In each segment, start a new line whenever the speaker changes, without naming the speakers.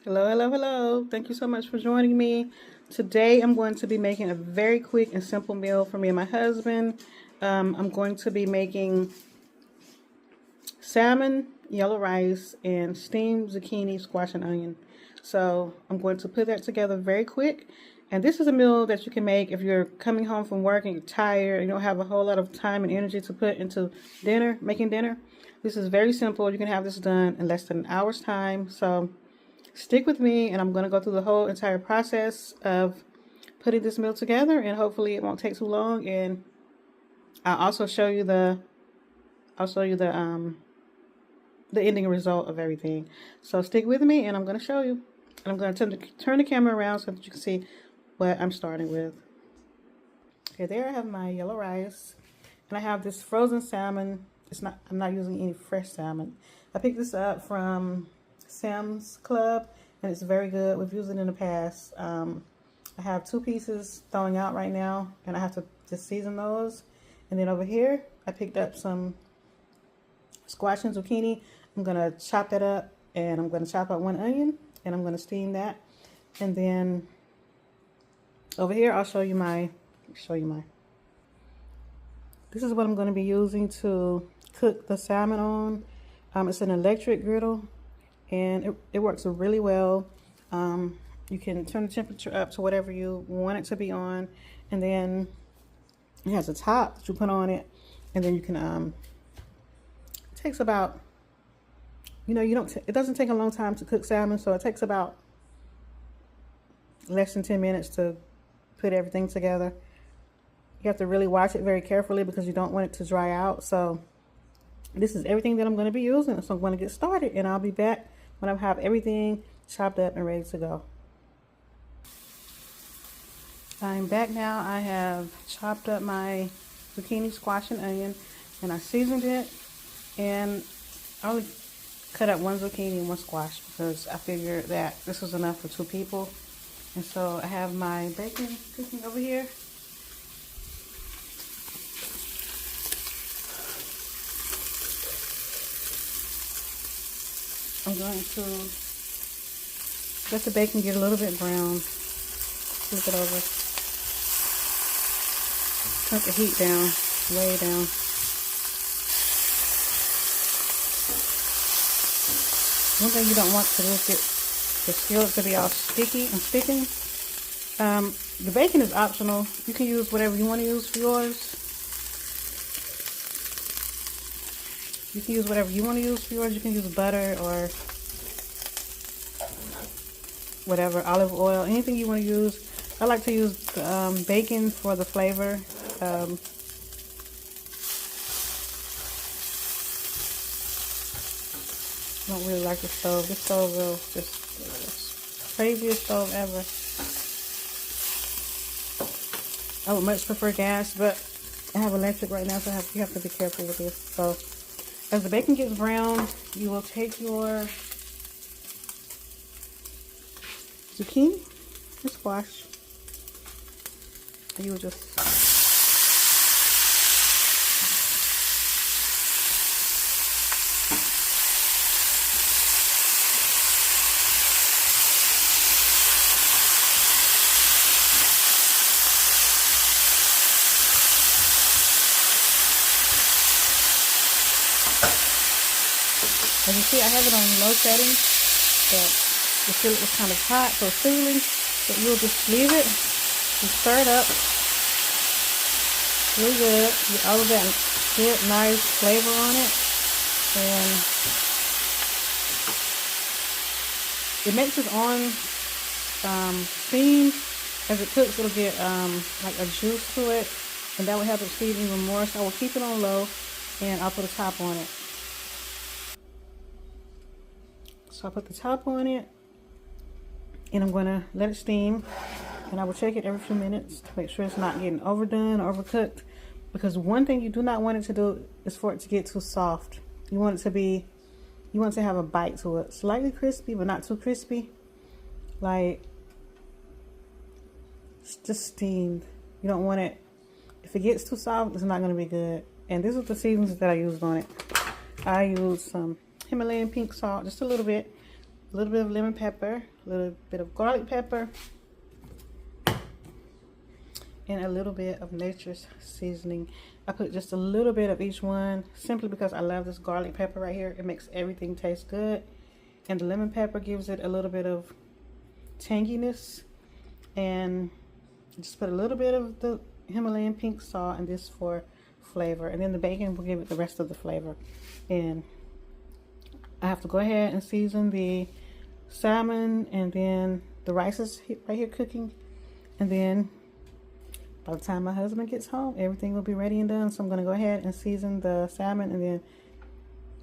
Hello, hello, hello. Thank you so much for joining me. Today I'm going to be making a very quick and simple meal for me and my husband. I'm going to be making salmon, yellow rice, and steamed zucchini, squash, and onion. So I'm going to put that together very quick. And this is a meal that you can make if you're coming home from work and you're tired and you don't have a whole lot of time and energy to put into dinner, making dinner. This is very simple. You can have this done in less than an hour's time. So stick with me, and I'm going to go through the whole entire process of putting this meal together, and hopefully it won't take too long. And I'll also show you the ending result of everything. So stick with me, and I'm going to show you. And I'm going to turn the camera around so that you can see what I'm starting with. Okay, there I have my yellow rice, and I have this frozen salmon. I'm not using any fresh salmon. I picked this up from Sam's Club, and it's very good. We've used it in the past. I have 2 pieces thawing out right now, and I have to just season those. And then over here, I picked up some squash and zucchini. I'm gonna chop that up, and I'm gonna chop up 1 onion, and I'm gonna steam that. And then over here, I'll show you my. This is what I'm gonna be using to cook the salmon on. It's an electric griddle, and it works really well. You can turn the temperature up to whatever you want it to be on, and then it has a top that you put on it, and then you can it takes about, it doesn't take a long time to cook salmon, so it takes about less than 10 minutes to put everything together. You have to really watch it very carefully because you don't want it to dry out. So this is everything that I'm going to be using. So I'm going to get started, and I'll be back when I have everything chopped up and ready to go. I'm back now. I have chopped up my zucchini, squash, and onion, and I seasoned it. And I only cut up 1 zucchini and 1 squash because I figured that this was enough for 2 people. And so I have my bacon cooking over here. I'm going to let the bacon get a little bit brown. Flip it over. Turn the heat down, way down. One thing you don't want to do is get the skillet to be all sticky and sticking. The bacon is optional. You can use whatever you want to use for yours. You can use whatever you want to use for yours. You can use butter or whatever, olive oil, anything you want to use. I like to use bacon for the flavor. I don't really like the stove. This stove is just the craziest stove ever. I would much prefer gas, but I have electric right now, so you have to be careful with this. So as the bacon gets brown, you will take your zucchini and squash, and you will just as you see, I have it on low setting, but the skillet was kind of hot, so sizzling. But you'll just leave it and stir it up really good. Get all of that good, nice flavor on it, and it makes it on steam. As it cooks, it'll get like a juice to it, and that will help it steam even more. So I will keep it on low, and I'll put a top on it. So I put the top on it, and I'm going to let it steam, and I will check it every few minutes to make sure it's not getting overdone or overcooked, because one thing you do not want it to do is for it to get too soft. You want it to have a bite to it, slightly crispy but not too crispy, like it's just steamed. You don't want it, if it gets too soft, it's not going to be good. And these are the seasonings that I used on it. I used some Himalayan pink salt, just a little bit, a little bit of lemon pepper, a little bit of garlic pepper, and a little bit of nature's seasoning. I put just a little bit of each one simply because I love this garlic pepper right here. It makes everything taste good. And the lemon pepper gives it a little bit of tanginess. And just put a little bit of the Himalayan pink salt and this for flavor. And then the bacon will give it the rest of the flavor. And I have to go ahead and season the salmon, and then the rice is right here cooking. And then by the time my husband gets home, everything will be ready and done. So I'm going to go ahead and season the salmon, and then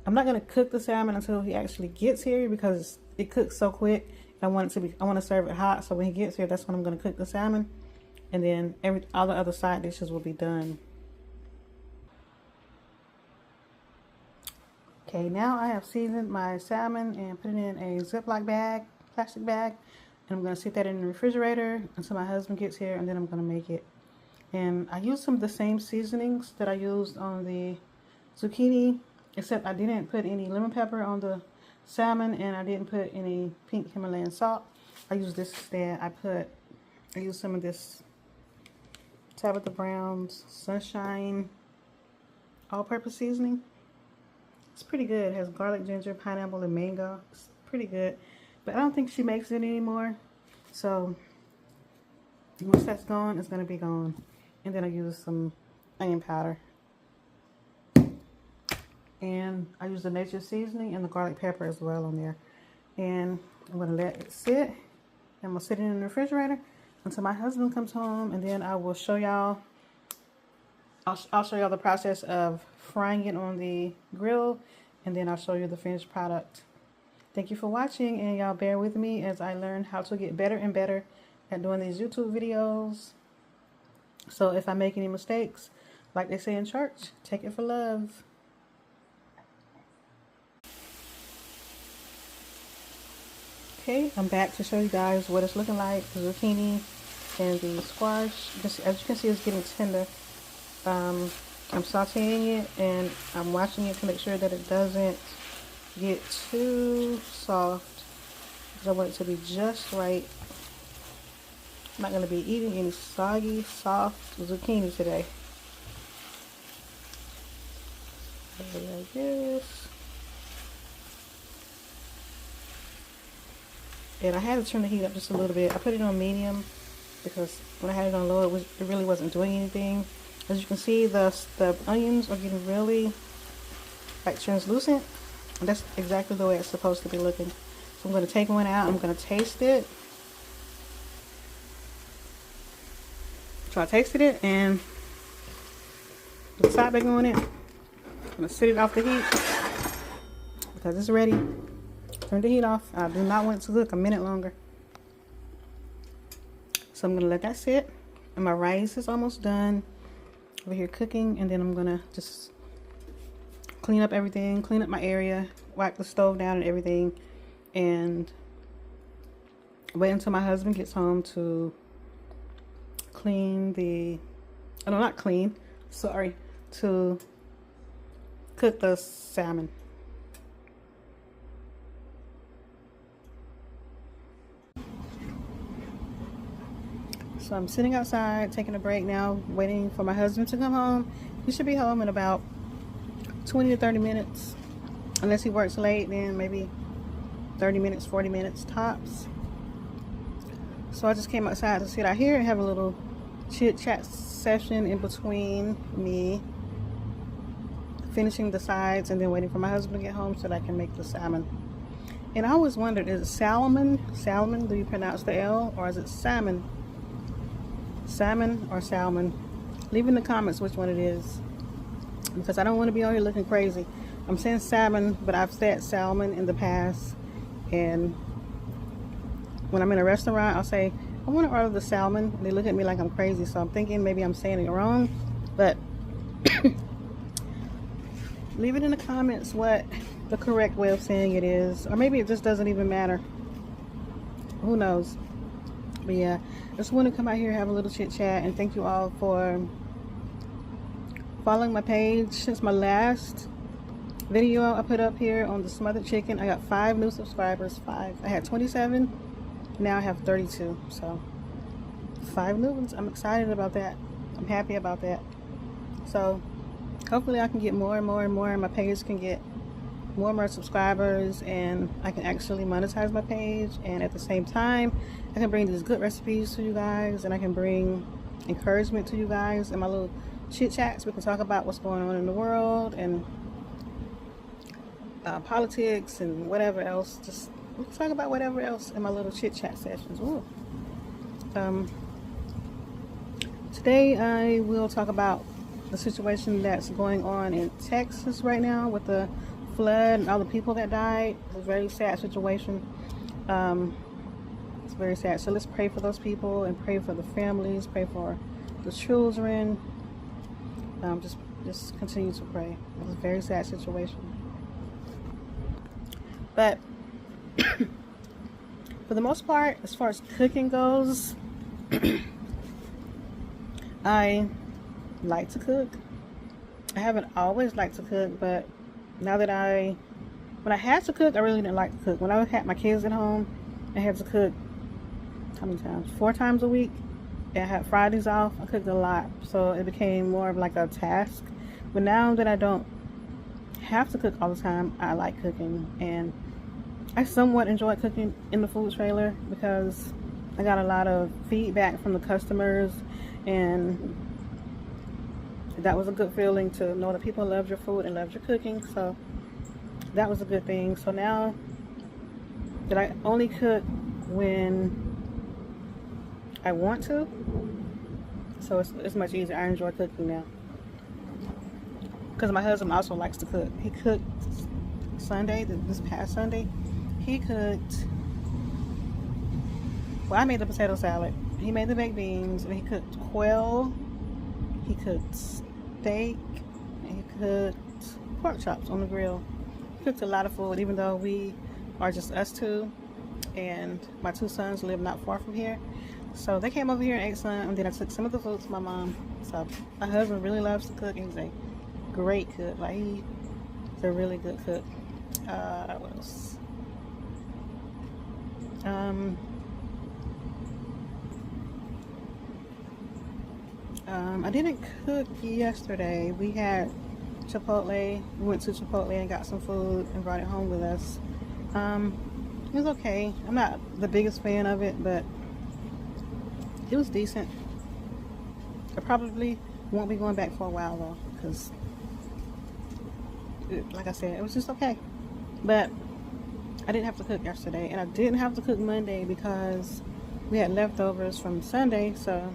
I'm not going to cook the salmon until he actually gets here because it cooks so quick. I want to serve it hot, so when he gets here, that's when I'm going to cook the salmon, and then all the other side dishes will be done. Okay, now I have seasoned my salmon and put it in a Ziploc bag, plastic bag, and I'm going to sit that in the refrigerator until my husband gets here, and then I'm going to make it. And I used some of the same seasonings that I used on the zucchini, except I didn't put any lemon pepper on the salmon, and I didn't put any pink Himalayan salt. I used this instead. I used some of this Tabitha Brown's Sunshine all-purpose seasoning. It's pretty good. It has garlic, ginger, pineapple, and mango. It's pretty good. But I don't think she makes it anymore. So once that's gone, it's going to be gone. And then I use some onion powder. And I use the nature seasoning and the garlic pepper as well on there. And I'm going to let it sit. I'm going to sit it in the refrigerator until my husband comes home. And then I will show y'all. I'll show y'all the process of frying it on the grill. And then I'll show you the finished product. Thank you for watching. And y'all bear with me as I learn how to get better and better at doing these YouTube videos. So if I make any mistakes, like they say in church, take it for love. Okay, I'm back to show you guys what it's looking like. The zucchini and the squash. As you can see, it's getting tender. I'm sauteing it and I'm watching it to make sure that it doesn't get too soft, because I want it to be just right. I'm not going to be eating any soggy, soft zucchini today. Like this. And I had to turn the heat up just a little bit. I put it on medium because when I had it on low, it really wasn't doing anything. As you can see, the onions are getting really like translucent. And that's exactly the way it's supposed to be looking. So I'm going to take one out. I'm going to taste it. So I tasted it and put the side back on it. I'm going to sit it off the heat because it's ready. Turn the heat off. I do not want it to cook a minute longer. So I'm going to let that sit. And my rice is almost done over here cooking. And then I'm going to just clean up everything, clean up my area, wipe the stove down and everything, and wait until my husband gets home to clean the, oh no, not clean, sorry, to cook the salmon. So I'm sitting outside, taking a break now, waiting for my husband to come home. He should be home in about 20 to 30 minutes. Unless he works late, then maybe 30 minutes, 40 minutes tops. So I just came outside to sit out here and have a little chit chat session in between me finishing the sides and then waiting for my husband to get home so that I can make the salmon. And I always wondered, is it salmon? Salmon, do you pronounce the L, or is it salmon? Salmon or salmon? Leave in the comments which one it is, because I don't want to be on here looking crazy. I'm saying salmon, but I've said salmon in the past, and when I'm in a restaurant, I'll say, I want to order the salmon. They look at me like I'm crazy, so I'm thinking maybe I'm saying it wrong, but leave it in the comments what the correct way of saying it is, or maybe it just doesn't even matter. Who knows? But yeah, I just want to come out here, have a little chit chat, and thank you all for following my page since my last video I put up here on the smothered chicken, I got 5 new subscribers. 5. I had 27, now I have 32. So 5 new ones. I'm excited about that. I'm happy about that. So hopefully I can get more and more and more, and my page can get more and more subscribers, and I can actually monetize my page, and at the same time I can bring these good recipes to you guys, and I can bring encouragement to you guys in my little chit chats. We can talk about what's going on in the world and politics and whatever else. Just we can talk about whatever else in my little chit chat sessions. Ooh. Today I will talk about the situation that's going on in Texas right now with the flood and all the people that died. It's a very sad situation. It's very sad. So let's pray for those people and pray for the families, pray for the children. Just continue to pray. It's a very sad situation. But for the most part, as far as cooking goes, I like to cook. I haven't always liked to cook, but now that when I had to cook, I really didn't like to cook. When I had my kids at home, I had to cook, how many times? 4 times a week. And I had Fridays off. I cooked a lot, so it became more of like a task. But now that I don't have to cook all the time, I like cooking, and I somewhat enjoy cooking in the food trailer because I got a lot of feedback from the customers, and that was a good feeling to know that people loved your food and loved your cooking. So that was a good thing. So now that I only cook when I want to, so it's much easier. I enjoy cooking now because my husband also likes to cook. He cooked Sunday, this past Sunday. He cooked, well, I made the potato salad. He made the baked beans, and he cooked quail. He cooked steak, and he cooked pork chops on the grill. He cooked a lot of food, even though we are just us two, and my 2 sons live not far from here. So they came over here and ate some, and then I took some of the food to my mom. So my husband really loves to cook, and he's a great cook. Like, he's a really good cook. What else? I didn't cook yesterday. We had Chipotle. We went to Chipotle and got some food and brought it home with us. It was okay. I'm not the biggest fan of it, but it was decent. I probably won't be going back for a while though, because like I said, it was just okay. But I didn't have to cook yesterday, and I didn't have to cook Monday because we had leftovers from Sunday. So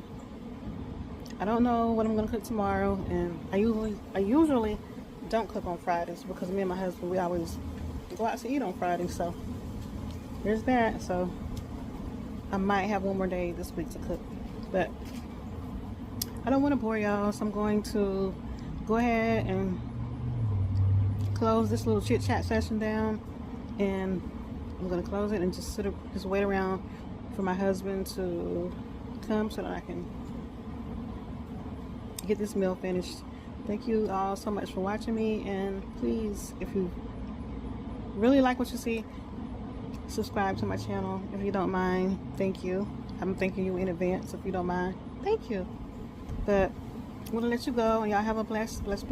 I don't know what I'm gonna cook tomorrow, and I usually don't cook on Fridays because me and my husband, we always go out to eat on Fridays. So there's that. So I might have one more day this week to cook, but I don't want to bore y'all, so I'm going to go ahead and close this little chit chat session down, and I'm gonna close it and just wait around for my husband to come so that I can get this meal finished. Thank you all so much for watching me, and please, if you really like what you see, subscribe to my channel if you don't mind. Thank you. I'm thanking you in advance if you don't mind. Thank you. But I'm gonna let you go, and y'all have a blessed rest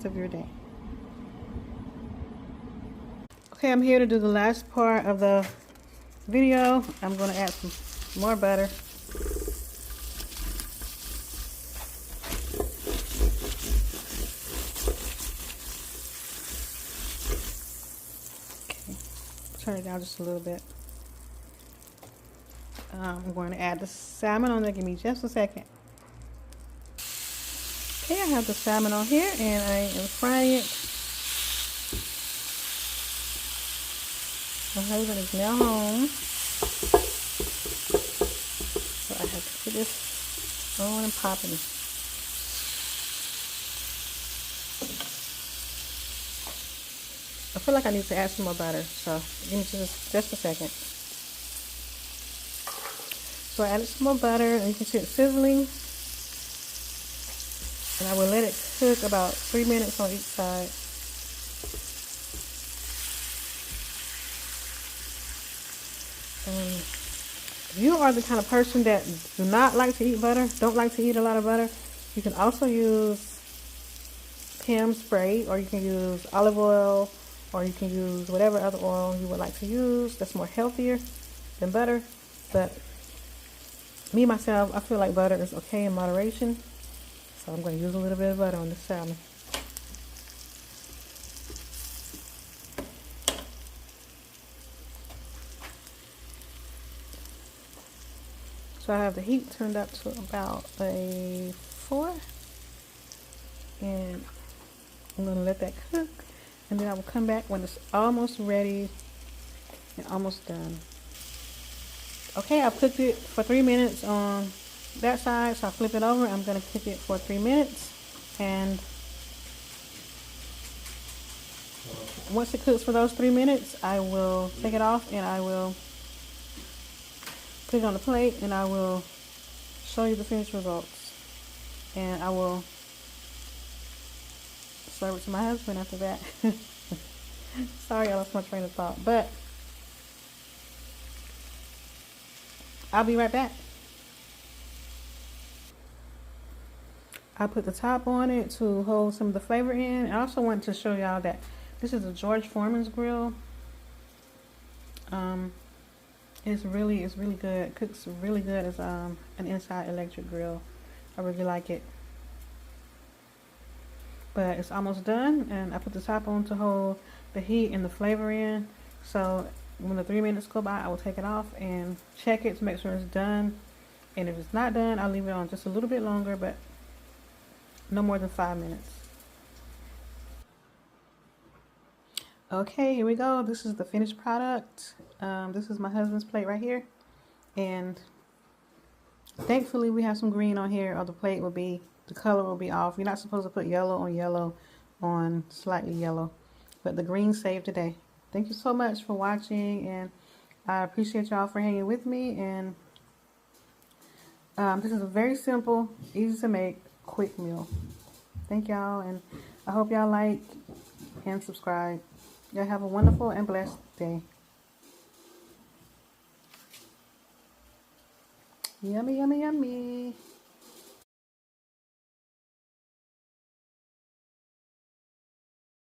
of your day. Okay, I'm here to do the last part of the video. I'm gonna add some more butter. Turn it down just a little bit. I'm going to add the salmon on there. Give me just a second. Okay, I have the salmon on here, and I am frying it. My husband is now home, so I have to put this on and popping it. I feel like I need to add some more butter, so give me just a second. So I added some more butter, and you can see it sizzling. And I will let it cook about 3 minutes on each side. And if you are the kind of person that do not like to eat butter, don't like to eat a lot of butter, you can also use Pam spray, or you can use olive oil, or you can use whatever other oil you would like to use that's more healthier than butter. But me, myself, I feel like butter is okay in moderation. So I'm going to use a little bit of butter on this salmon. So I have the heat turned up to about a 4. And I'm going to let that cook. And then I will come back when it's almost ready and almost done. Okay, I've cooked it for 3 minutes on that side. So I flip it over. I'm going to cook it for 3 minutes. And once it cooks for those 3 minutes, I will take it off and I will put it on the plate and I will show you the finished results. And I will serve it to my husband after that. Sorry, I lost my train of thought, but I'll be right back. I put the top on it to hold some of the flavor in. I also want to show y'all that this is a George Foreman's grill. It's really good. It cooks really good as an inside electric grill. I really like it. But it's almost done, and I put the top on to hold the heat and the flavor in. So when the 3 minutes go by, I will take it off and check it to make sure it's done. And if it's not done, I'll leave it on just a little bit longer, but no more than 5 minutes. Okay, here we go. This is the finished product. This is my husband's plate right here. And thankfully we have some green on here, or the plate will be, the color will be off. You're not supposed to put yellow on slightly yellow. But the green saved today. Thank you so much for watching, and I appreciate y'all for hanging with me. And this is a very simple, easy to make, quick meal. Thank y'all, and I hope y'all like and subscribe. Y'all have a wonderful and blessed day. Yummy, yummy, yummy.